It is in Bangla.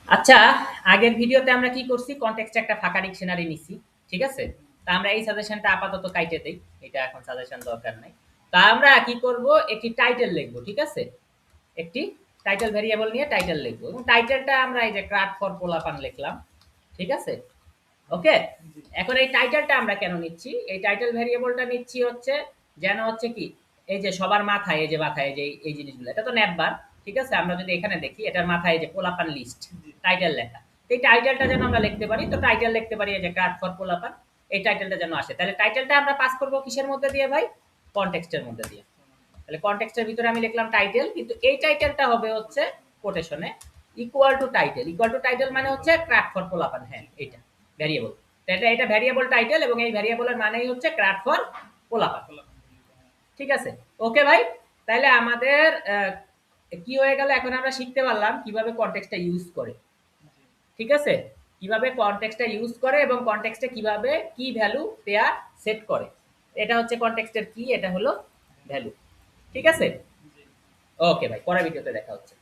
আচ্ছা, আগের ভিডিওতে আমরা কি করছি? কনটেক্সটে একটা ফাঁকা ডিকশনারি নিছি। ঠিক আছে? তা আমরা এই সাজেশনটা আপাতত কাইটে দেই। এটা এখন সাজেশন দরকার নাই। তা আমরা কি করব? একটি টাইটেল লিখব। ঠিক আছে? একটি টাইটেল ভেরিয়েবল নিয়ে টাইটেল লিখব। এবং টাইটেলটা আমরা এই যে ক্রাট ফর পোলাপান লিখলাম। ঠিক আছে? ওকে? এখন এই টাইটেলটা আমরা কেন নিচ্ছি? এই টাইটেল ভেরিয়েবলটা নিচ্ছি হচ্ছে যেন হচ্ছে কি এই যে সবার মাথায় এই যে মাথায় এই যে এই জিনিসগুলো এটা তো ন্যাপবার। ঠিক আছে? আমরা যদি এখানে দেখি এটার মাথায় এই যে পোলাপান লিস্ট টাইটেল লেখা। এই টাইটেলটা যেন আমরা লিখতে পারি তো টাইটেল লিখতে পারি এই যে ক্রাট ফর পোলাপান এই টাইটেলটা যেন আসে। তাহলে টাইটেলটা আমরা পাস করব কিসের মধ্যে দিয়ে ভাই? কনটেক্সটের মধ্যে দিয়ে। তাহলে কনটেক্সটের ভিতরে আমি লিখলাম টাইটেল কিন্তু এই টাইটেলটা হবে হচ্ছে কোটেশনে equal to title. Equal to title মানে হচ্ছে ক্রাট ফর পোলাপান হ্যাঁ এইটা ভ্যারিয়েবল। তো এটা ভ্যারিয়েবল টাইটেল এবং এই ভ্যারিয়েবলের মানেই হচ্ছে ক্রাট ফর পোলাপান। ঠিক আছে? ওকে ভাই? তাহলে আমাদের কি হয়ে গেল এখন আমরা শিখতে পারলাম কিভাবে কনটেক্সটটা ইউজ করে। ঠিক আছে? কিভাবে কনটেক্সটটা ইউজ করে এবং কনটেক্সটে কিভাবে কি ভ্যালু পেয়ার সেট করে। এটা হচ্ছে কনটেক্সটের কি এটা হলো ভ্যালু। ঠিক আছে? ওকে ভাই পরের ভিডিওতে দেখা হচ্ছে।